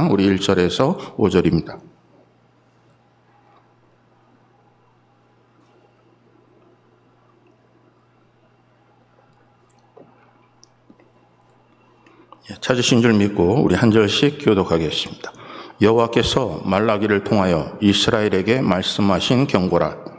4장 우리 1절에서 5절입니다. 찾으신 줄 믿고 우리 한 절씩 교독하겠습니다. 여호와께서 말라기를 통하여 이스라엘에게 말씀하신 경고라.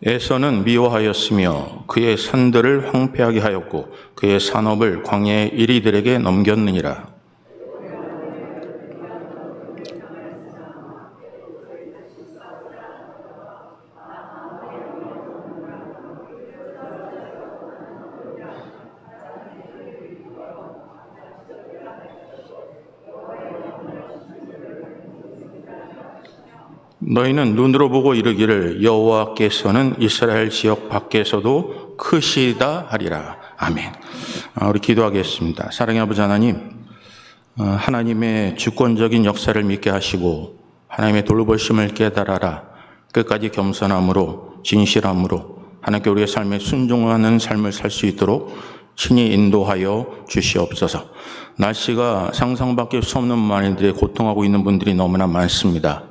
에서는 미워하였으며 그의 산들을 황폐하게 하였고 그의 산업을 광야의 이리들에게 넘겼느니라. 너희는 눈으로 보고 이르기를 여호와께서는 이스라엘 지역 밖에서도 크시다 하리라. 아멘. 우리 기도하겠습니다. 사랑의 아버지 하나님, 하나님의 주권적인 역사를 믿게 하시고 하나님의 돌보심을 깨달아라. 끝까지 겸손함으로 진실함으로 하나님께 우리의 삶에 순종하는 삶을 살 수 있도록 친히 인도하여 주시옵소서. 날씨가 상상밖에 수 없는 많이들의 고통하고 있는 분들이 너무나 많습니다.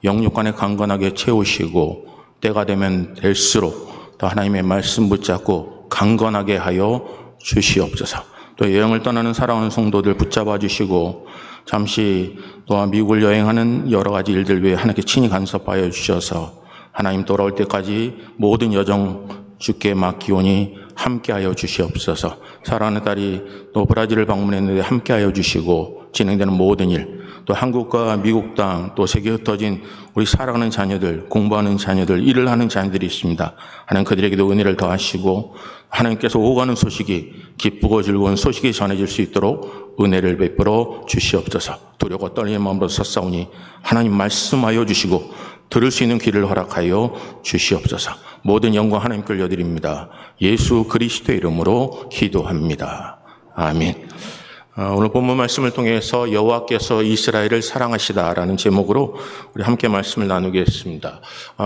영육간에 강건하게 채우시고 때가 되면 될수록 또 하나님의 말씀 붙잡고 강건하게 하여 주시옵소서. 또 여행을 떠나는 사랑하는 성도들 붙잡아 주시고 잠시 또한 미국을 여행하는 여러 가지 일들 위해 하나님께 친히 간섭하여 주셔서 하나님 돌아올 때까지 모든 여정 주께 맡기오니 함께하여 주시옵소서. 사랑하는 딸이 또 브라질을 방문했는데 함께하여 주시고 진행되는 모든 일, 또 한국과 미국 땅, 또 세계에 흩어진 우리 사랑하는 자녀들, 공부하는 자녀들, 일을 하는 자녀들이 있습니다. 하나님 그들에게도 은혜를 더하시고 하나님께서 오가는 소식이 기쁘고 즐거운 소식이 전해질 수 있도록 은혜를 베풀어 주시옵소서. 두려워 떨리는 마음으로 섰사오니 하나님 말씀하여 주시고 들을 수 있는 귀를 허락하여 주시옵소서. 모든 영광 하나님께 올려드립니다. 예수 그리스도의 이름으로 기도합니다. 아멘. 오늘 본문 말씀을 통해서 여호와께서 이스라엘을 사랑하시다라는 제목으로 우리 함께 말씀을 나누겠습니다.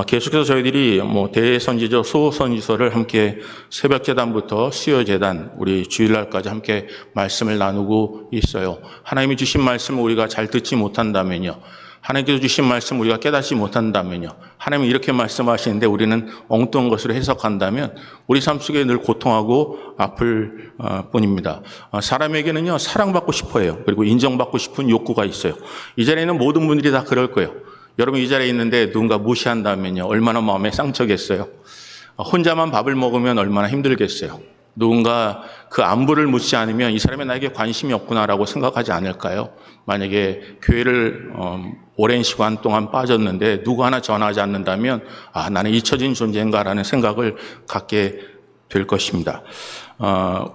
계속해서 저희들이 대선지서, 소선지서를 함께 새벽재단부터 수요재단, 우리 주일날까지 함께 말씀을 나누고 있어요. 하나님이 주신 말씀을 우리가 잘 듣지 못한다면요, 하나님께서 주신 말씀 우리가 깨닫지 못한다면요, 하나님이 이렇게 말씀하시는데 우리는 엉뚱한 것으로 해석한다면 우리 삶 속에 늘 고통하고 아플 뿐입니다. 사람에게는요, 사랑받고 싶어 해요. 그리고 인정받고 싶은 욕구가 있어요. 이 자리에 있는 모든 분들이 다 그럴 거예요. 여러분 이 자리에 있는데 누군가 무시한다면요, 얼마나 마음에 상처겠어요. 혼자만 밥을 먹으면 얼마나 힘들겠어요. 누군가 그 안부를 묻지 않으면 이 사람이 나에게 관심이 없구나라고 생각하지 않을까요? 만약에 교회를 오랜 시간 동안 빠졌는데 누구 하나 전화하지 않는다면 나는 잊혀진 존재인가라는 생각을 갖게 될 것입니다.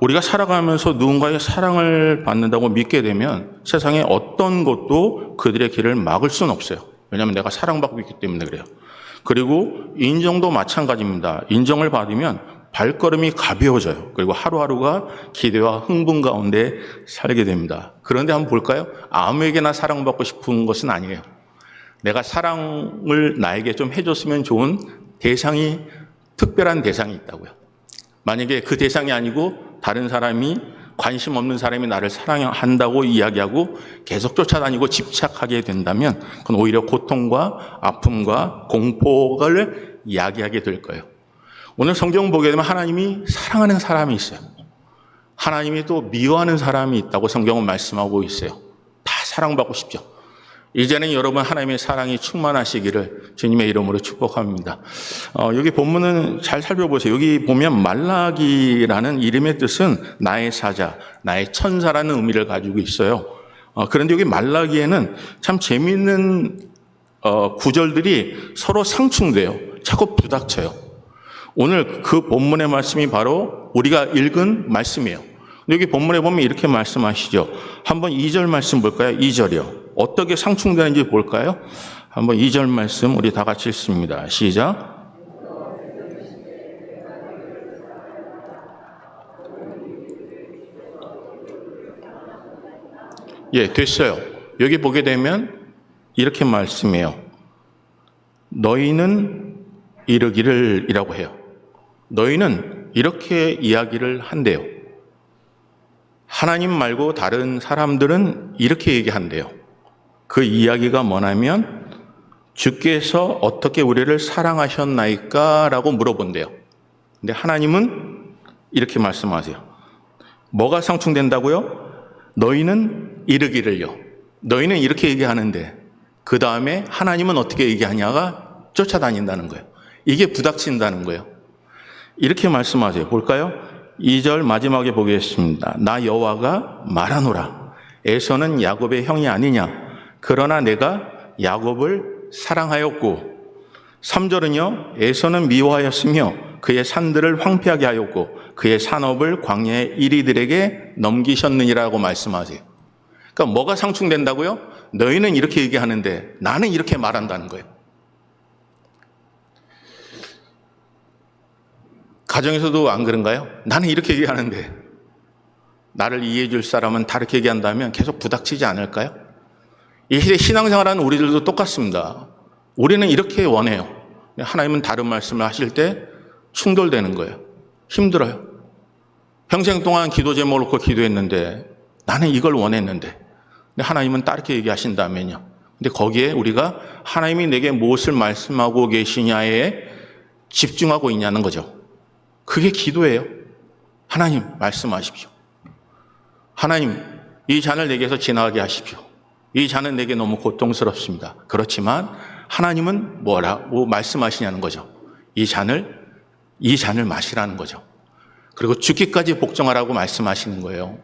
우리가 살아가면서 누군가의 사랑을 받는다고 믿게 되면 세상에 어떤 것도 그들의 길을 막을 수는 없어요. 왜냐하면 내가 사랑받고 있기 때문에 그래요. 그리고 인정도 마찬가지입니다. 인정을 받으면 발걸음이 가벼워져요. 그리고 하루하루가 기대와 흥분 가운데 살게 됩니다. 그런데 한번 볼까요? 아무에게나 사랑받고 싶은 것은 아니에요. 내가 사랑을 나에게 좀 해줬으면 좋은 대상이, 특별한 대상이 있다고요. 만약에 그 대상이 아니고 다른 사람이, 관심 없는 사람이 나를 사랑한다고 이야기하고 계속 쫓아다니고 집착하게 된다면 그건 오히려 고통과 아픔과 공포를 이야기하게 될 거예요. 오늘 성경 보게 되면 하나님이 사랑하는 사람이 있어요. 하나님이 또 미워하는 사람이 있다고 성경은 말씀하고 있어요. 다 사랑받고 싶죠. 이제는 여러분 하나님의 사랑이 충만하시기를 주님의 이름으로 축복합니다. 여기 본문은 잘 살펴보세요. 여기 보면 말라기라는 이름의 뜻은 나의 사자, 나의 천사라는 의미를 가지고 있어요. 그런데 여기 말라기에는 참 재미있는 구절들이 서로 상충돼요. 자꾸 부닥쳐요. 오늘 그 본문의 말씀이 바로 우리가 읽은 말씀이에요. 여기 본문에 보면 이렇게 말씀하시죠. 한번 2절 말씀 볼까요? 2절이요. 어떻게 상충되는지 볼까요? 한번 2절 말씀 우리 다 같이 읽습니다. 시작. 예, 됐어요. 여기 보게 되면 이렇게 말씀해요. 너희는 이르기를 이라고 해요. 너희는 이렇게 이야기를 한대요. 하나님 말고 다른 사람들은 이렇게 얘기한대요. 그 이야기가 뭐냐면 주께서 어떻게 우리를 사랑하셨나이까? 라고 물어본대요. 근데 하나님은 이렇게 말씀하세요. 뭐가 상충된다고요? 너희는 이르기를요. 너희는 이렇게 얘기하는데 그 다음에 하나님은 어떻게 얘기하냐가 쫓아다닌다는 거예요. 이게 부닥친다는 거예요. 이렇게 말씀하세요. 볼까요? 2절 마지막에 보겠습니다. 나 여호와가 말하노라. 에서는 야곱의 형이 아니냐. 그러나 내가 야곱을 사랑하였고 3절은요. 에서는 미워하였으며 그의 산들을 황폐하게 하였고 그의 산업을 광야의 이리들에게 넘기셨느니라고 말씀하세요. 그러니까 뭐가 상충된다고요? 너희는 이렇게 얘기하는데 나는 이렇게 말한다는 거예요. 가정에서도 안 그런가요? 나는 이렇게 얘기하는데 나를 이해해 줄 사람은 다르게 얘기한다면 계속 부닥치지 않을까요? 이 신앙생활하는 우리들도 똑같습니다. 우리는 이렇게 원해요. 하나님은 다른 말씀을 하실 때 충돌되는 거예요. 힘들어요. 평생 동안 기도 제목을 놓고 기도했는데 나는 이걸 원했는데 근데 하나님은 다르게 얘기하신다면요. 근데 거기에 우리가 하나님이 내게 무엇을 말씀하고 계시냐에 집중하고 있냐는 거죠. 그게 기도예요. 하나님 말씀하십시오. 하나님 이 잔을 내게서 지나가게 하십시오. 이 잔은 내게 너무 고통스럽습니다. 그렇지만 하나님은 뭐라고 말씀하시냐는 거죠. 이 잔을 마시라는 거죠. 그리고 죽기까지 복종하라고 말씀하시는 거예요.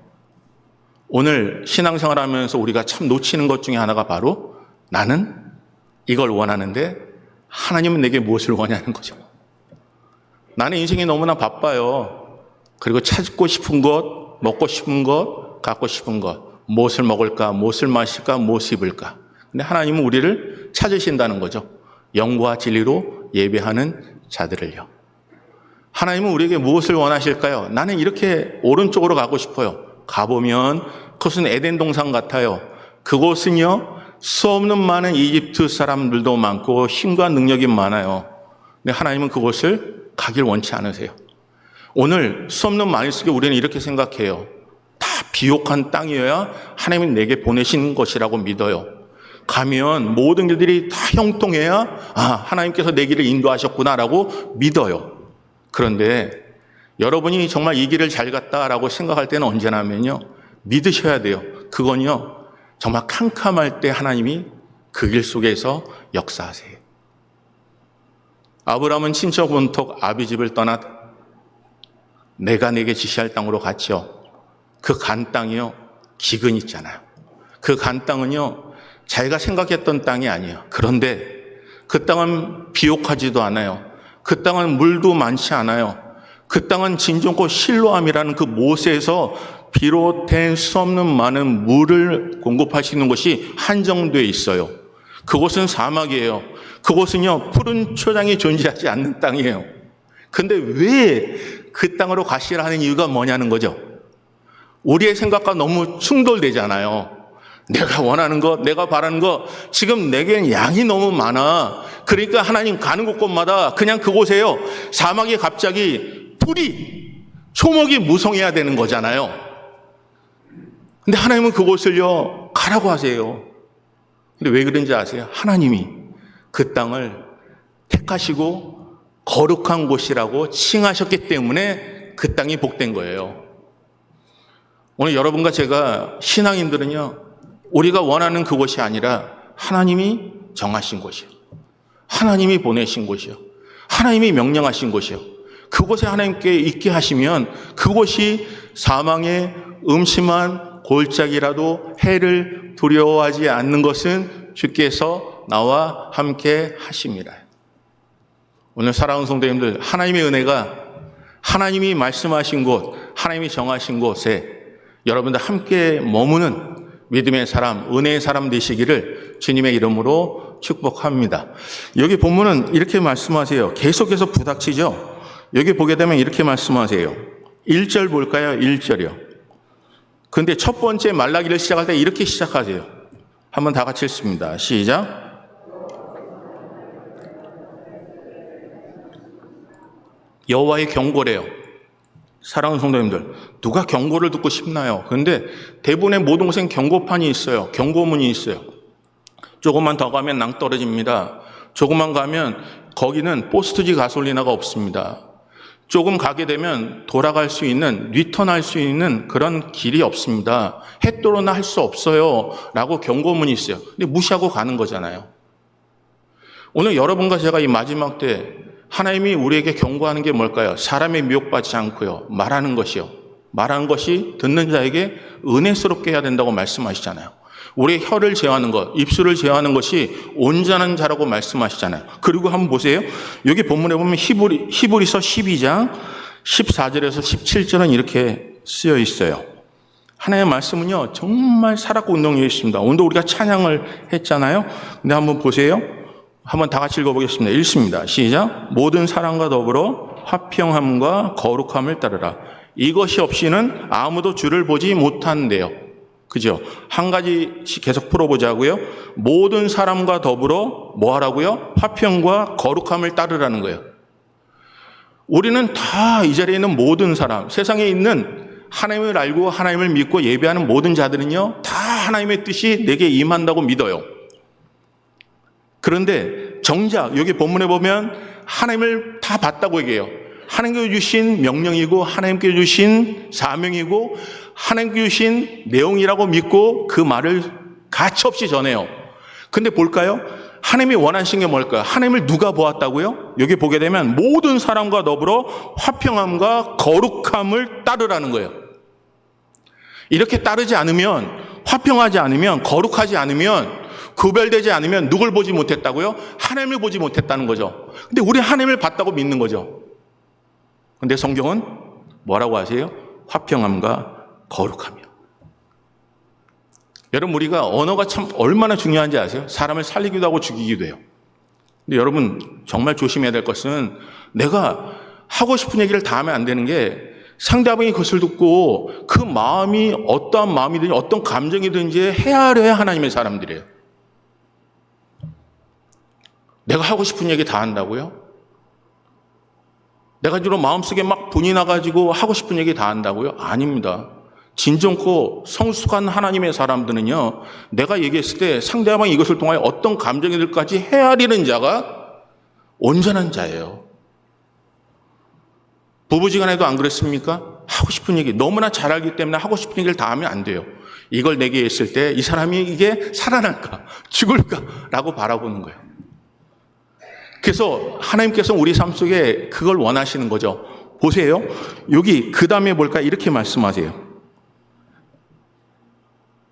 오늘 신앙생활하면서 우리가 참 놓치는 것 중에 하나가 바로 나는 이걸 원하는데 하나님은 내게 무엇을 원하는 거죠. 나는 인생이 너무나 바빠요. 그리고 찾고 싶은 것, 먹고 싶은 것, 갖고 싶은 것, 무엇을 먹을까, 무엇을 마실까, 무엇을 입을까. 근데 하나님은 우리를 찾으신다는 거죠. 영과 진리로 예배하는 자들을요. 하나님은 우리에게 무엇을 원하실까요? 나는 이렇게 오른쪽으로 가고 싶어요. 가보면 그것은 에덴 동산 같아요. 그곳은요, 수없는 많은 이집트 사람들도 많고 힘과 능력이 많아요. 근데 하나님은 그곳을 가길 원치 않으세요. 오늘 수없는 많이 속에 우리는 이렇게 생각해요. 다 비옥한 땅이어야 하나님이 내게 보내신 것이라고 믿어요. 가면 모든 일들이 다 형통해야 하나님께서 내 길을 인도하셨구나라고 믿어요. 그런데 여러분이 정말 이 길을 잘 갔다라고 생각할 때는 언제나 하면요. 믿으셔야 돼요. 그건요. 정말 캄캄할 때 하나님이 그 길 속에서 역사하세요. 아브라함은 친척 본토 아비 집을 떠나 내가 내게 지시할 땅으로 갔죠. 그 간 땅이요. 기근 있잖아요. 그 간 땅은요. 자기가 생각했던 땅이 아니에요. 그런데 그 땅은 비옥하지도 않아요. 그 땅은 물도 많지 않아요. 그 땅은 진정코 실로암이라는 그 못에서 비롯된 수없는 많은 물을 공급하시는 곳이 한정되어 있어요. 그곳은 사막이에요. 그곳은요, 푸른 초장이 존재하지 않는 땅이에요. 근데 왜 그 땅으로 가시라는 이유가 뭐냐는 거죠. 우리의 생각과 너무 충돌되잖아요. 내가 원하는 것, 내가 바라는 것, 지금 내게는 양이 너무 많아. 그러니까 하나님 가는 곳곳마다 그냥 그곳에요. 사막이 갑자기 초목이 무성해야 되는 거잖아요. 근데 하나님은 그곳을요, 가라고 하세요. 근데 왜 그런지 아세요? 하나님이 그 땅을 택하시고 거룩한 곳이라고 칭하셨기 때문에 그 땅이 복된 거예요. 오늘 여러분과 제가 신앙인들은요, 우리가 원하는 그곳이 아니라 하나님이 정하신 곳이요. 하나님이 보내신 곳이요. 하나님이 명령하신 곳이요. 그곳에 하나님께 있게 하시면 그곳이 사망의 음침한 골짜기라도 해를 두려워하지 않는 것은 주께서 나와 함께 하십니다. 오늘 사랑하는 성도님들, 하나님의 은혜가 하나님이 말씀하신 곳, 하나님이 정하신 곳에 여러분들 함께 머무는 믿음의 사람, 은혜의 사람 되시기를 주님의 이름으로 축복합니다. 여기 본문은 이렇게 말씀하세요. 계속해서 부닥치죠. 여기 보게 되면 이렇게 말씀하세요. 1절 볼까요? 1절이요. 근데 첫 번째 말라기를 시작할 때 이렇게 시작하세요. 한번 다 같이 읽습니다. 시작. 여호와의 경고래요. 사랑하는 성도님들, 누가 경고를 듣고 싶나요? 그런데 대부분의 모든 곳엔 경고판이 있어요. 경고문이 있어요. 조금만 더 가면 낭떠러집니다. 조금만 가면 거기는 포스트지 가솔리나가 없습니다. 조금 가게 되면 돌아갈 수 있는, 리턴할 수 있는 그런 길이 없습니다. 햇도로나 할 수 없어요 라고 경고문이 있어요. 근데 무시하고 가는 거잖아요. 오늘 여러분과 제가 이 마지막 때 하나님이 우리에게 경고하는 게 뭘까요? 사람의 미혹받지 않고요, 말하는 것이요, 말하는 것이 듣는 자에게 은혜스럽게 해야 된다고 말씀하시잖아요. 우리의 혀를 제어하는 것, 입술을 제어하는 것이 온전한 자라고 말씀하시잖아요. 그리고 한번 보세요. 여기 본문에 보면 히브리서 12장 14절에서 17절은 이렇게 쓰여 있어요. 하나님의 말씀은요, 정말 살았고 운동이 있습니다. 오늘도 우리가 찬양을 했잖아요. 근데 한번 보세요. 한번 다 같이 읽어보겠습니다. 읽습니다. 시작. 모든 사랑과 더불어 화평함과 거룩함을 따르라. 이것이 없이는 아무도 주를 보지 못한대요. 그죠? 한 가지씩 계속 풀어보자고요. 모든 사람과 더불어 뭐 하라고요? 화평과 거룩함을 따르라는 거예요. 우리는 다 이 자리에 있는 모든 사람, 세상에 있는 하나님을 알고 하나님을 믿고 예배하는 모든 자들은요, 다 하나님의 뜻이 내게 임한다고 믿어요. 그런데 정작 여기 본문에 보면 하나님을 다 봤다고 얘기해요. 하나님께 주신 명령이고 하나님께 주신 사명이고 하나님께 주신 내용이라고 믿고 그 말을 가차없이 전해요. 근데 볼까요? 하나님이 원하신 게 뭘까요? 하나님을 누가 보았다고요? 여기 보게 되면 모든 사람과 더불어 화평함과 거룩함을 따르라는 거예요. 이렇게 따르지 않으면, 화평하지 않으면, 거룩하지 않으면, 구별되지 않으면 누굴 보지 못했다고요? 하나님을 보지 못했다는 거죠. 근데 우리 하나님을 봤다고 믿는 거죠. 근데 성경은 뭐라고 하세요? 화평함과 거룩함이요. 여러분, 우리가 언어가 참 얼마나 중요한지 아세요? 사람을 살리기도 하고 죽이기도 해요. 근데 여러분, 정말 조심해야 될 것은 내가 하고 싶은 얘기를 다 하면 안 되는 게, 상대방이 그것을 듣고 그 마음이 어떠한 마음이든지 어떤 감정이든지 헤아려야 하나님의 사람들이에요. 내가 하고 싶은 얘기 다 한다고요? 내가 주로 마음속에 막 분이 나가지고 하고 싶은 얘기 다 한다고요? 아닙니다. 진정코 성숙한 하나님의 사람들은요, 내가 얘기했을 때 상대방이 이것을 통하여 어떤 감정이들까지 헤아리는 자가 온전한 자예요. 부부지간에도 안 그랬습니까? 하고 싶은 얘기 너무나 잘 알기 때문에 하고 싶은 얘기를 다 하면 안 돼요. 이걸 내게 했을 때 이 사람이 이게 살아날까 죽을까 라고 바라보는 거예요. 그래서 하나님께서 우리 삶 속에 그걸 원하시는 거죠. 보세요. 여기 그 다음에 뭘까? 이렇게 말씀하세요.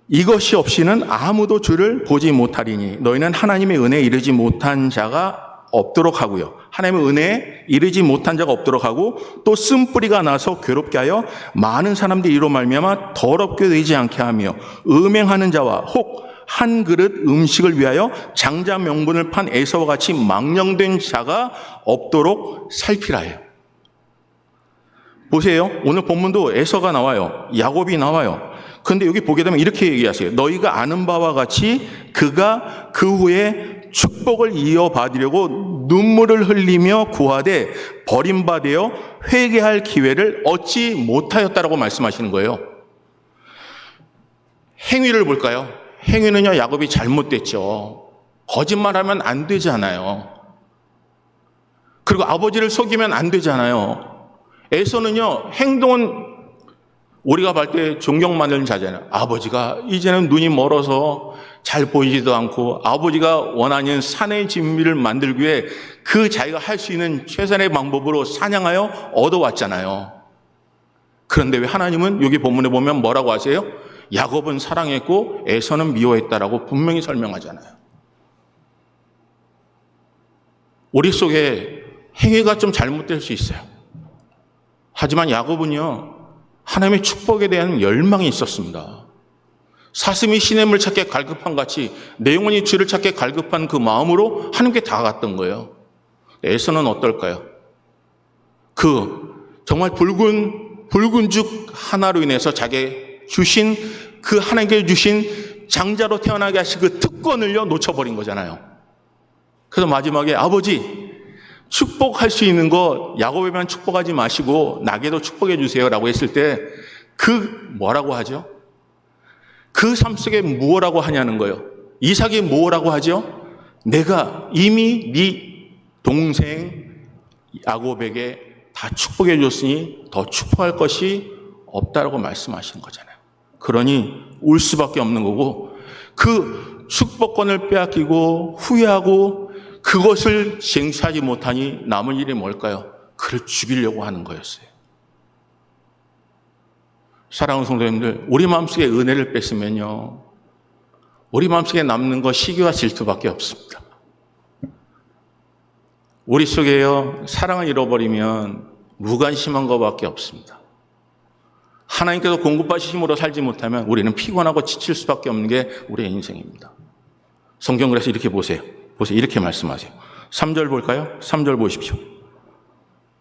이것이 없이는 아무도 주를 보지 못하리니 너희는 하나님의 은혜에 이르지 못한 자가 없도록 하고요. 하나님의 은혜에 이르지 못한 자가 없도록 하고 또 쓴뿌리가 나서 괴롭게 하여 많은 사람들이 이로 말미암아 더럽게 되지 않게 하며 음행하는 자와 혹 한 그릇 음식을 위하여 장자 명분을 판 에서와 같이 망령된 자가 없도록 살피라 해요. 보세요. 오늘 본문도 에서가 나와요. 야곱이 나와요. 그런데 여기 보게 되면 이렇게 얘기하세요. 너희가 아는 바와 같이 그가 그 후에 축복을 이어받으려고 눈물을 흘리며 구하되 버림받아 회개할 기회를 얻지 못하였다라고 말씀하시는 거예요. 행위를 볼까요? 행위는요, 야곱이 잘못됐죠. 거짓말하면 안 되잖아요. 그리고 아버지를 속이면 안 되잖아요. 에서는요, 행동은 우리가 볼 때 존경받는 자잖아요. 아버지가 이제는 눈이 멀어서 잘 보이지도 않고 아버지가 원하는 산의 진미를 만들기 위해 그 자기가 할 수 있는 최선의 방법으로 사냥하여 얻어왔잖아요. 그런데 왜 하나님은 여기 본문에 보면 뭐라고 하세요? 야곱은 사랑했고 에서는 미워했다라고 분명히 설명하잖아요. 우리 속에 행위가 좀 잘못될 수 있어요. 하지만 야곱은요, 하나님의 축복에 대한 열망이 있었습니다. 사슴이 시냇물 찾게 갈급한 같이 내 영혼이 주를 찾게 갈급한 그 마음으로 하나님께 다가갔던 거예요. 에서는 어떨까요? 정말 붉은 죽 하나로 인해서 자기 주신 그 하나님께 주신 장자로 태어나게 하신 그 특권을요 놓쳐버린 거잖아요. 그래서 마지막에 아버지 축복할 수 있는 거 야곱에만 축복하지 마시고 나게도 축복해 주세요라고 했을 때 그 뭐라고 하죠? 그 삶 속에 뭐라고 하냐는 거예요. 이삭이 뭐라고 하죠? 내가 이미 네 동생 야곱에게 다 축복해 줬으니 더 축복할 것이 없다라고 말씀하신 거잖아요. 그러니 울 수밖에 없는 거고, 그 축복권을 빼앗기고 후회하고 그것을 쟁취하지 못하니 남은 일이 뭘까요? 그를 죽이려고 하는 거였어요. 사랑하는 성도님들, 우리 마음속에 은혜를 뺐으면요, 우리 마음속에 남는 거 시기와 질투밖에 없습니다. 우리 속에요, 사랑을 잃어버리면 무관심한 것밖에 없습니다. 하나님께서 공급하신 힘으로 살지 못하면 우리는 피곤하고 지칠 수밖에 없는 게 우리의 인생입니다. 성경 그래서 이렇게 보세요. 이렇게 말씀하세요. 3절 볼까요? 3절 보십시오.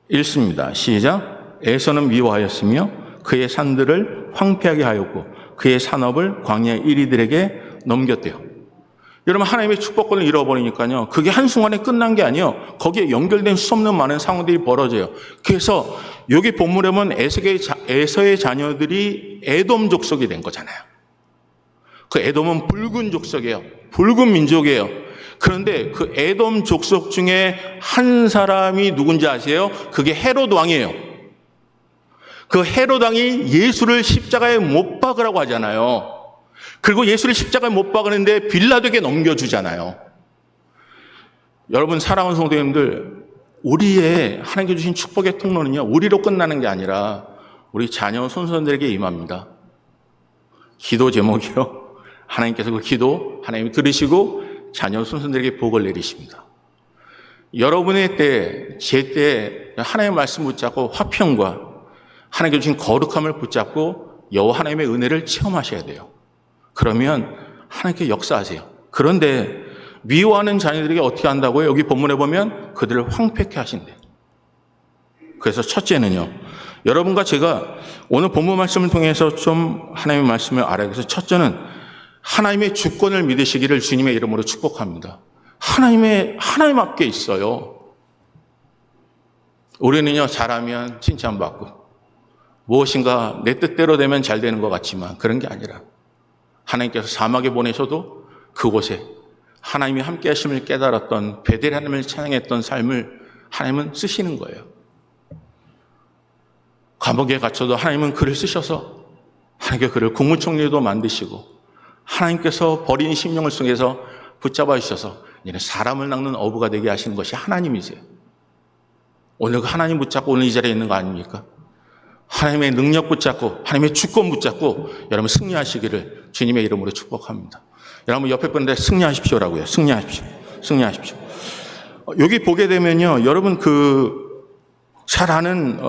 읽습니다. 시작. 에서는 미워하였으며 그의 산들을 황폐하게 하였고 그의 산업을 광야 이리들에게 넘겼대요. 여러분, 하나님의 축복권을 잃어버리니까요, 그게 한순간에 끝난 게 아니에요. 거기에 연결된 수없는 많은 상황들이 벌어져요. 그래서 여기 본문에 보면 에서의 자녀들이 에돔 족속이 된 거잖아요. 그 에돔은 붉은 족속이에요. 붉은 민족이에요. 그런데 그 에돔 족속 중에 한 사람이 누군지 아세요? 그게 헤롯 왕이에요. 그 헤롯 왕이 예수를 십자가에 못 박으라고 하잖아요. 그리고 예수를 십자가에 못 박았는데 빌라도에게 넘겨주잖아요. 여러분, 사랑하는 성도님들, 우리의 하나님께 주신 축복의 통로는요, 우리로 끝나는 게 아니라 우리 자녀 손손들에게 임합니다. 기도 제목이요, 하나님께서 그 기도 하나님이 들으시고 자녀 손손들에게 복을 내리십니다. 여러분의 때, 제 때 하나님의 말씀 붙잡고 화평과 하나님께 주신 거룩함을 붙잡고 여호와 하나님의 은혜를 체험하셔야 돼요. 그러면 하나님께 역사하세요. 그런데 미워하는 자녀들에게 어떻게 한다고요? 여기 본문에 보면 그들을 황폐케 하신대요. 그래서 첫째는요, 여러분과 제가 오늘 본문 말씀을 통해서 좀 하나님의 말씀을 알아야 해서, 첫째는 하나님의 주권을 믿으시기를 주님의 이름으로 축복합니다. 하나님 앞에 있어요. 우리는요, 잘하면 칭찬받고 무엇인가 내 뜻대로 되면 잘 되는 것 같지만 그런 게 아니라 하나님께서 사막에 보내셔도 그곳에 하나님이 함께 하심을 깨달았던 베델 하나님을 찬양했던 삶을 하나님은 쓰시는 거예요. 감옥에 갇혀도 하나님은 그를 쓰셔서 하나님께 그를 국무총리도 만드시고 하나님께서 버린 심령을 속에서 붙잡아 주셔서 이제는 사람을 낚는 어부가 되게 하시는 것이 하나님이세요. 오늘 그 하나님 붙잡고 오늘 이 자리에 있는 거 아닙니까? 하나님의 능력 붙잡고 하나님의 주권 붙잡고 여러분 승리하시기를 주님의 이름으로 축복합니다. 여러분 옆에 분들 승리하십시오라고요. 승리하십시오. 여기 보게 되면요, 여러분 잘 아는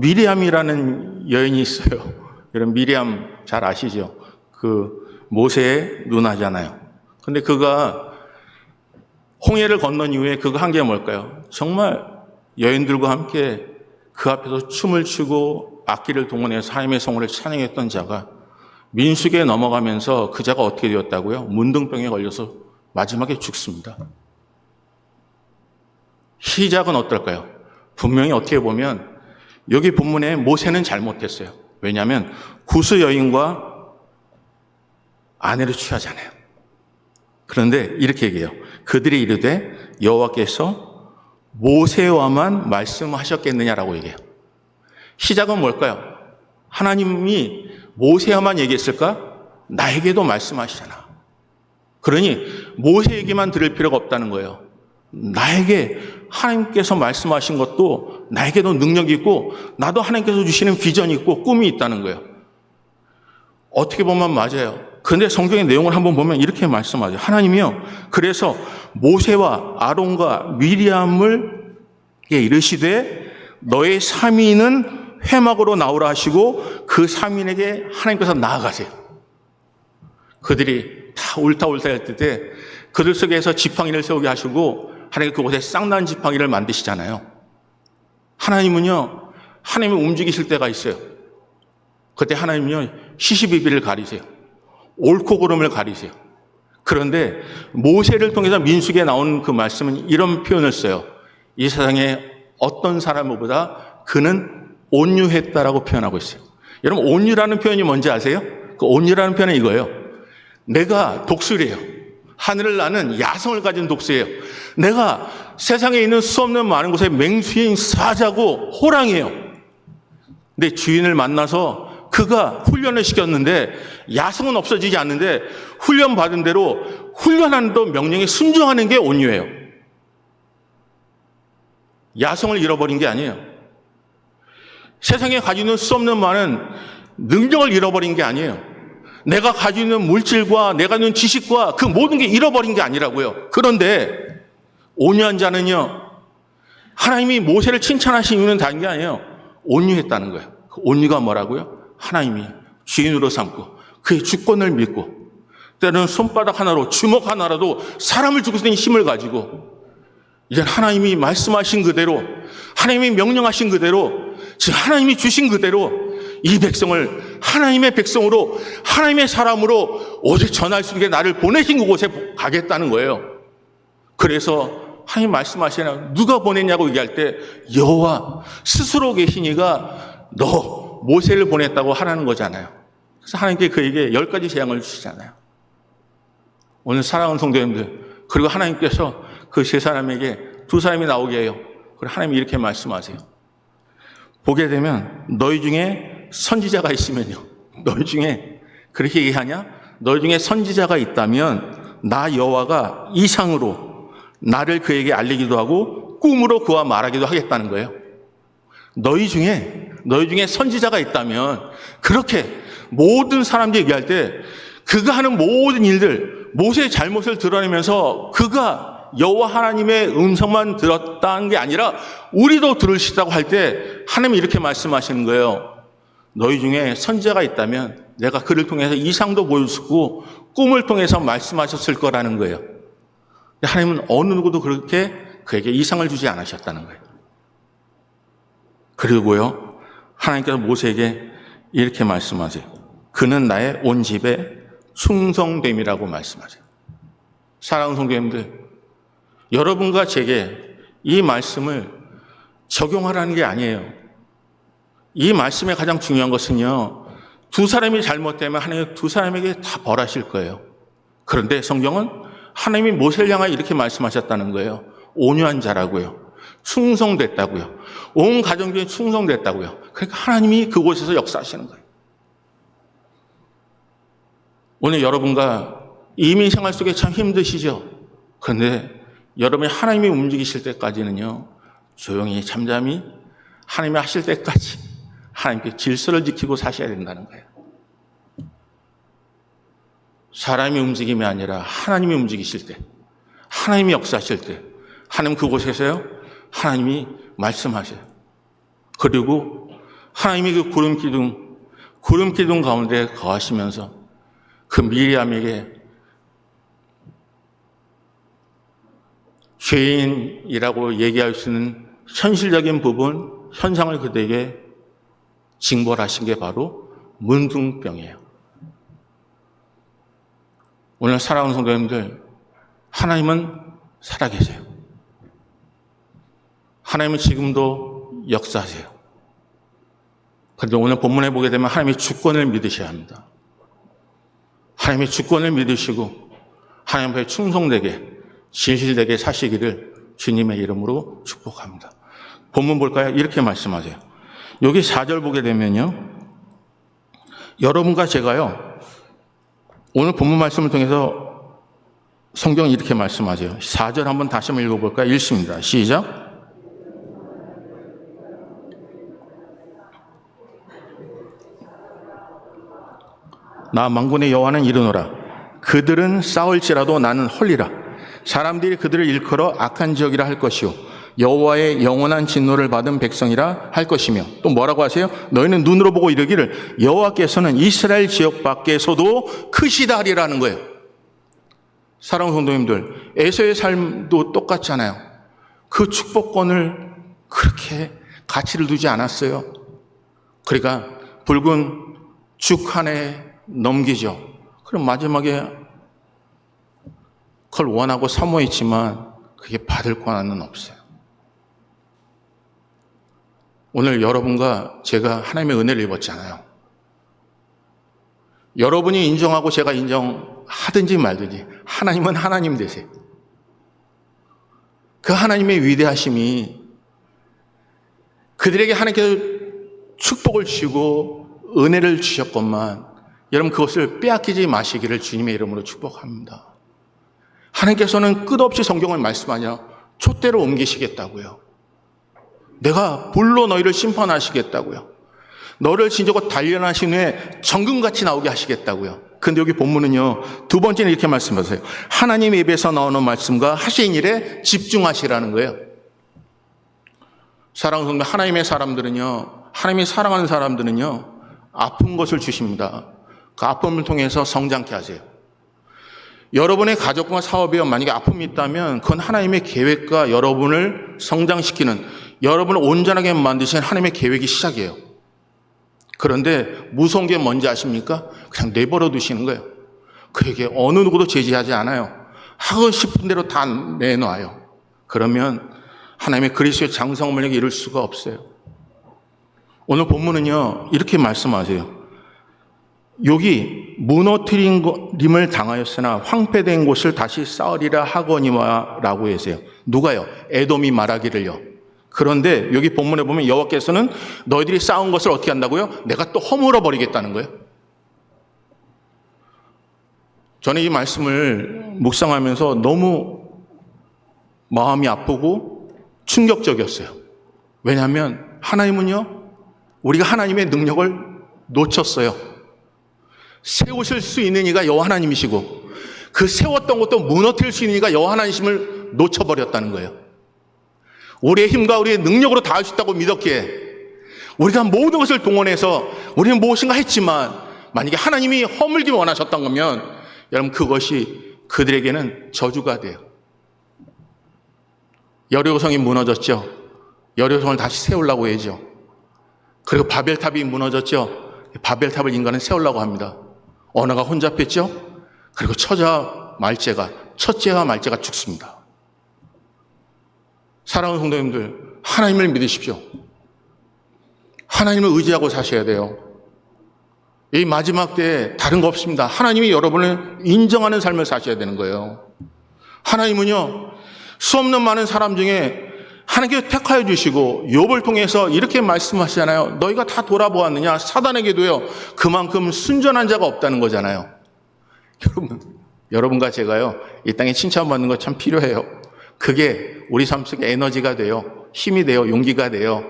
미리암이라는 여인이 있어요. 여러분 미리암 잘 아시죠? 그 모세의 누나잖아요. 근데 그가 홍해를 건넌 이후에 그가 한 게 뭘까요? 정말 여인들과 함께 그 앞에서 춤을 추고 악기를 동원해서 하나님의 성호를 찬양했던 자가 민수기에 넘어가면서 그 자가 어떻게 되었다고요? 문둥병에 걸려서 마지막에 죽습니다. 시작은 어떨까요? 분명히 어떻게 보면 여기 본문에 모세는 잘못했어요. 왜냐하면 구스 여인과 아내를 취하잖아요. 그런데 이렇게 얘기해요. 그들이 이르되 여호와께서 모세와만 말씀하셨겠느냐라고 얘기해요. 시작은 뭘까요? 하나님이 모세와만 얘기했을까? 나에게도 말씀하시잖아. 그러니 모세 얘기만 들을 필요가 없다는 거예요. 나에게 하나님께서 말씀하신 것도 나에게도 능력이 있고 나도 하나님께서 주시는 비전이 있고 꿈이 있다는 거예요. 어떻게 보면 맞아요. 그런데 성경의 내용을 한번 보면 이렇게 말씀하죠. 하나님이요, 그래서 모세와 아론과 미리암을 이르시되 너의 3인은 회막으로 나오라 하시고 그 3인에게 하나님께서 나아가세요. 그들이 다 옳다 할 때 그들 속에서 지팡이를 세우게 하시고 하나님 그곳에 쌍난 지팡이를 만드시잖아요. 하나님은요, 하나님이 움직이실 때가 있어요. 그때 하나님은요, 시시비비를 가리세요. 옳고 그름을 가리세요. 그런데 모세를 통해서 민수기에 나온 그 말씀은 이런 표현을 써요. 이 세상에 어떤 사람보다 그는 온유했다라고 표현하고 있어요. 여러분, 온유라는 표현이 뭔지 아세요? 그 온유라는 표현은 이거예요. 내가 독수리예요. 하늘을 나는 야성을 가진 독수리예요. 내가 세상에 있는 수없는 많은 곳에 맹수인 사자고 호랑이에요. 내 주인을 만나서 그가 훈련을 시켰는데 야성은 없어지지 않는데 훈련 받은 대로 훈련하는 도 명령에 순종하는 게 온유예요. 야성을 잃어버린 게 아니에요. 세상에 가지고 있는 수없는 많은 능력을 잃어버린 게 아니에요. 내가 가지고 있는 물질과 내가 있는 지식과 그 모든 게 잃어버린 게 아니라고요. 그런데 온유한 자는요, 하나님이 모세를 칭찬하신 이유는 다른 게 아니에요. 온유했다는 거예요. 그 온유가 뭐라고요? 하나님이 주인으로 삼고 그의 주권을 믿고 때로는 손바닥 하나로 주먹 하나라도 사람을 죽일 수 있는 힘을 가지고 이제 하나님이 말씀하신 그대로, 하나님이 명령하신 그대로, 즉 하나님이 주신 그대로 이 백성을 하나님의 백성으로, 하나님의 사람으로 오직 전할 수 있게 나를 보내신 그곳에 가겠다는 거예요. 그래서 하나님 말씀하시나 누가 보냈냐고 얘기할 때 여호와 스스로 계시니가 너 모세를 보냈다고 하라는 거잖아요. 그래서 하나님께 그에게 10가지 재앙을 주시잖아요. 오늘 사랑하는 성도님들, 그리고 하나님께서 그 세 사람에게 두 사람이 나오게 해요. 그리고 하나님이 이렇게 말씀하세요. 보게 되면 너희 중에 선지자가 있으면요. 너희 중에 그렇게 얘기하냐? 너희 중에 선지자가 있다면 나 여호와가 이상으로 나를 그에게 알리기도 하고 꿈으로 그와 말하기도 하겠다는 거예요. 너희 중에 선지자가 있다면 그렇게 모든 사람들이 얘기할 때 그가 하는 모든 일들, 모세의 잘못을 드러내면서 그가 여호와 하나님의 음성만 들었다는 게 아니라 우리도 들으시다고 할 때 하나님이 이렇게 말씀하시는 거예요. 너희 중에 선지자가 있다면 내가 그를 통해서 이상도 보여주고 꿈을 통해서 말씀하셨을 거라는 거예요. 하나님은 어느 누구도 그렇게 그에게 이상을 주지 않으셨다는 거예요. 그리고요, 하나님께서 모세에게 이렇게 말씀하세요. 그는 나의 온 집에 충성됨이라고 말씀하세요. 사랑하는 성도님들, 여러분과 제게 이 말씀을 적용하라는 게 아니에요. 이 말씀의 가장 중요한 것은요, 두 사람이 잘못되면 하나님이 두 사람에게 다 벌하실 거예요. 그런데 성경은 하나님이 모세를 향하여 이렇게 말씀하셨다는 거예요. 온유한 자라고요. 충성됐다고요. 온 가정 중에 충성됐다고요. 그러니까 하나님이 그곳에서 역사하시는 거예요. 오늘 여러분과 이민 생활 속에 참 힘드시죠? 그런데 여러분이 하나님이 움직이실 때까지는요, 조용히 잠잠히 하나님이 하실 때까지 하나님께 질서를 지키고 사셔야 된다는 거예요. 사람이 움직임이 아니라 하나님이 움직이실 때, 하나님이 역사하실 때, 하나님 그곳에서요, 하나님이 말씀하셔요. 그리고 하나님이 그 구름 기둥 가운데 거하시면서 그 미리암에게 죄인이라고 얘기할 수 있는 현실적인 부분, 현상을 그들에게 징벌하신 게 바로 문둥병이에요. 오늘 사랑하는 성도님들, 하나님은 살아계세요. 하나님은 지금도 역사하세요. 그런데 오늘 본문에 보게 되면 하나님의 주권을 믿으셔야 합니다. 하나님의 주권을 믿으시고 하나님 앞에 충성되게 진실되게 사시기를 주님의 이름으로 축복합니다. 본문 볼까요? 이렇게 말씀하세요. 여기 4절 보게 되면요, 여러분과 제가요, 오늘 본문 말씀을 통해서 성경은 이렇게 말씀하세요. 4절 한번 다시 한번 읽어볼까요? 읽습니다. 시작. 나 만군의 여호와는 이르노라. 그들은 싸울지라도 나는 헐리라. 사람들이 그들을 일컬어 악한 지역이라 할 것이요 여호와의 영원한 진노를 받은 백성이라 할 것이며, 또 뭐라고 하세요? 너희는 눈으로 보고 이르기를 여호와께서는 이스라엘 지역 밖에서도 크시다 하리라는 거예요. 사랑하는 성도님들, 에서의 삶도 똑같잖아요. 그 축복권을 그렇게 가치를 두지 않았어요. 그러니까 붉은 죽 한 해 넘기죠. 그럼 마지막에 그걸 원하고 사모했지만 그게 받을 권한은 없어요. 오늘 여러분과 제가 하나님의 은혜를 입었잖아요. 여러분이 인정하고 제가 인정하든지 말든지 하나님은 하나님 되세요. 그 하나님의 위대하심이 그들에게 하나님께서 축복을 주시고 은혜를 주셨건만 여러분 그것을 빼앗기지 마시기를 주님의 이름으로 축복합니다. 하나님께서는 끝없이 성경을 말씀하냐 촛대를 옮기시겠다고요. 내가 불로 너희를 심판하시겠다고요. 너를 진저고 단련하신 후에 정금같이 나오게 하시겠다고요. 근데 여기 본문은요, 두 번째는 이렇게 말씀하세요. 하나님의 입에서 나오는 말씀과 하신 일에 집중하시라는 거예요. 사랑하는 성도, 하나님의 사람들은요, 하나님이 사랑하는 사람들은요, 아픈 것을 주십니다. 그 아픔을 통해서 성장케 하세요. 여러분의 가족과 사업에 만약에 아픔이 있다면 그건 하나님의 계획과 여러분을 성장시키는, 여러분을 온전하게 만드신 하나님의 계획이 시작이에요. 그런데 무서운 게 뭔지 아십니까? 그냥 내버려 두시는 거예요. 그에게 어느 누구도 제지하지 않아요. 하고 싶은 대로 다 내놔요. 그러면 하나님의 그리스도의 장성함을 이룰 수가 없어요. 오늘 본문은요, 이렇게 말씀하세요. 여기 무너뜨림을 당하였으나 황폐된 곳을 다시 쌓으리라 하거니와 라고 하세요. 누가요? 에돔이 말하기를요. 그런데 여기 본문에 보면 여호와께서는 너희들이 쌓은 것을 어떻게 한다고요? 내가 또 허물어 버리겠다는 거예요. 저는 이 말씀을 묵상하면서 너무 마음이 아프고 충격적이었어요. 왜냐하면 하나님은요, 우리가 하나님의 능력을 놓쳤어요. 세우실 수 있는 이가 여호와 하나님이시고 그 세웠던 것도 무너뜨릴 수 있는 이가 여호와 하나님이심을 놓쳐버렸다는 거예요. 우리의 힘과 우리의 능력으로 다 할 수 있다고 믿었기에 우리가 모든 것을 동원해서 우리는 무엇인가 했지만 만약에 하나님이 허물기 원하셨던 거면 여러분 그것이 그들에게는 저주가 돼요. 여리고성이 무너졌죠. 여리고성을 다시 세우려고 해야죠. 그리고 바벨탑이 무너졌죠. 바벨탑을 인간은 세우려고 합니다. 언어가 혼잡했죠. 그리고 첫째와 말째가 죽습니다. 사랑하는 성도님들, 하나님을 믿으십시오. 하나님을 의지하고 사셔야 돼요. 이 마지막 때에 다른 거 없습니다. 하나님이 여러분을 인정하는 삶을 사셔야 되는 거예요. 하나님은요, 수없는 많은 사람 중에 하나님께서 택하여 주시고 욥을 통해서 이렇게 말씀하시잖아요. 너희가 다 돌아보았느냐? 사단에게도요, 그만큼 순전한 자가 없다는 거잖아요. 여러분과 제가요, 이 땅에 칭찬받는 거 참 필요해요. 그게 우리 삶 속에 에너지가 돼요. 힘이 돼요. 용기가 돼요.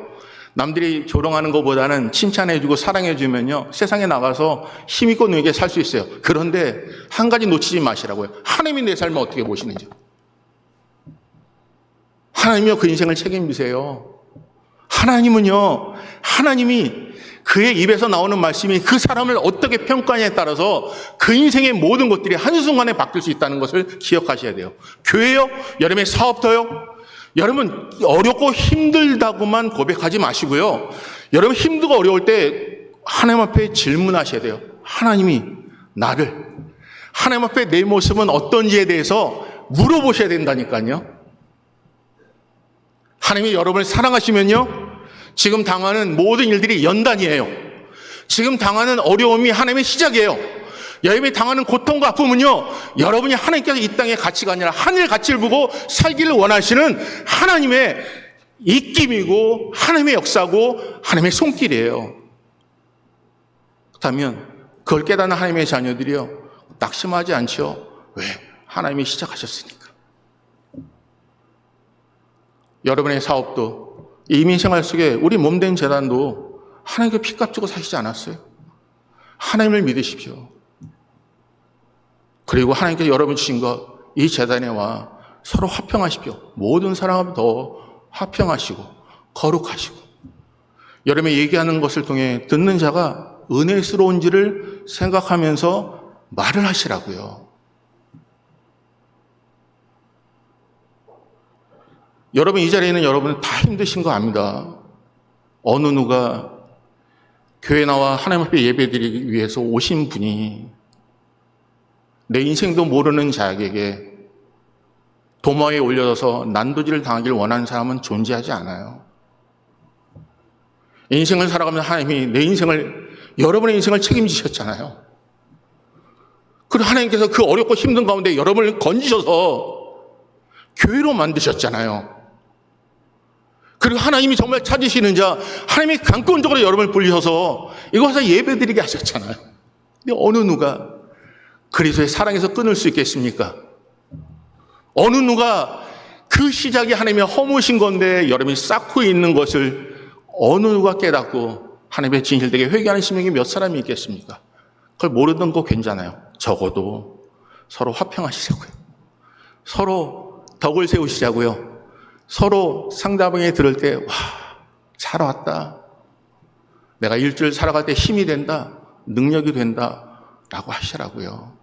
남들이 조롱하는 것보다는 칭찬해주고 사랑해주면요, 세상에 나가서 힘있고 능하게 살 수 있어요. 그런데 한 가지 놓치지 마시라고요. 하나님이 내 삶을 어떻게 보시는지. 하나님이요, 그 인생을 책임지세요. 하나님이 그의 입에서 나오는 말씀이 그 사람을 어떻게 평가하냐에 따라서 그 인생의 모든 것들이 한순간에 바뀔 수 있다는 것을 기억하셔야 돼요. 교회요? 여러분의 사업도요? 여러분 어렵고 힘들다고만 고백하지 마시고요. 여러분 힘들고 어려울 때 하나님 앞에 질문하셔야 돼요. 하나님 앞에 내 모습은 어떤지에 대해서 물어보셔야 된다니까요. 하나님이 여러분을 사랑하시면요, 지금 당하는 모든 일들이 연단이에요. 지금 당하는 어려움이 하나님의 시작이에요. 여러분이 당하는 고통과 아픔은요, 여러분이 하나님께서 이 땅의 가치가 아니라 하늘 가치를 보고 살기를 원하시는 하나님의 입김이고 하나님의 역사고 하나님의 손길이에요. 그렇다면 그걸 깨닫는 하나님의 자녀들이요, 낙심하지 않죠. 왜? 하나님이 시작하셨으니까. 여러분의 사업도, 이민생활 속에 우리 몸된 재단도 하나님께 피값 주고 사시지 않았어요? 하나님을 믿으십시오. 그리고 하나님께서 여러분 주신 것, 이 재단에 와 서로 화평하십시오. 모든 사람을 더 화평하시고 거룩하시고, 여러분이 얘기하는 것을 통해 듣는 자가 은혜스러운지를 생각하면서 말을 하시라고요. 여러분, 이 자리에 있는 여러분은 다 힘드신 거 압니다. 어느 누가 교회 나와 하나님 앞에 예배드리기 위해서 오신 분이 내 인생도 모르는 자에게 도마에 올려서 난도질을 당하기를 원하는 사람은 존재하지 않아요. 인생을 살아가면서 하나님이 여러분의 인생을 책임지셨잖아요. 그리고 하나님께서 그 어렵고 힘든 가운데 여러분을 건지셔서 교회로 만드셨잖아요. 그리고 하나님이 정말 찾으시는 자, 하나님이 강권적으로 여러분을 불리셔서 이곳에서 예배드리게 하셨잖아요. 근데 어느 누가 그리스도의 사랑에서 끊을 수 있겠습니까? 어느 누가 그 시작이 하나님의 허무신 건데 여러분이 쌓고 있는 것을 어느 누가 깨닫고 하나님의 진실되게 회개하는 심령이 몇 사람이 있겠습니까? 그걸 모르던 거 괜찮아요. 적어도 서로 화평하시자고요. 서로 덕을 세우시자고요. 서로 상대방이 들을 때 와, 잘 왔다. 내가 일주일 살아갈 때 힘이 된다. 능력이 된다. 라고 하시라고요.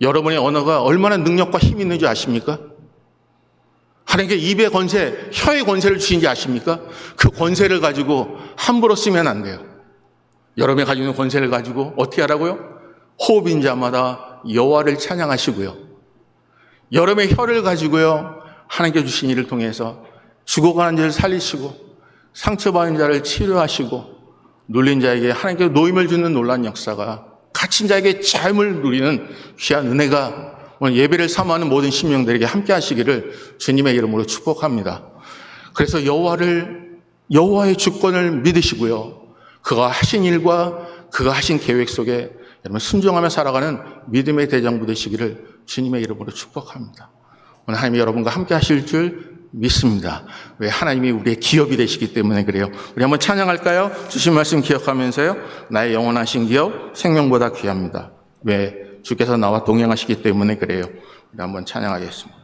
여러분의 언어가 얼마나 능력과 힘이 있는지 아십니까? 하나님께 입의 권세, 혀의 권세를 주신지 아십니까? 그 권세를 가지고 함부로 쓰면 안 돼요. 여러분이 가지고 있는 권세를 가지고 어떻게 하라고요? 호흡인 자마다 여호와를 찬양하시고요. 여러분의 혀를 가지고요. 하나님께 주신 일을 통해서 죽어가는 자를 살리시고 상처받은 자를 치료하시고 눌린 자에게 하나님께 노임을 주는 놀라운 역사가 갇힌 자에게 삶을 누리는 귀한 은혜가 오늘 예배를 사모하는 모든 심령들에게 함께 하시기를 주님의 이름으로 축복합니다. 그래서 여호와의 주권을 믿으시고요. 그가 하신 일과 그가 하신 계획 속에 여러분 순종하며 살아가는 믿음의 대장부 되시기를 주님의 이름으로 축복합니다. 오늘 하나님이 여러분과 함께 하실 줄 믿습니다. 왜? 하나님이 우리의 기업이 되시기 때문에 그래요. 우리 한번 찬양할까요? 주신 말씀 기억하면서요. 나의 영원하신 기업 생명보다 귀합니다. 왜? 주께서 나와 동행하시기 때문에 그래요. 우리 한번 찬양하겠습니다.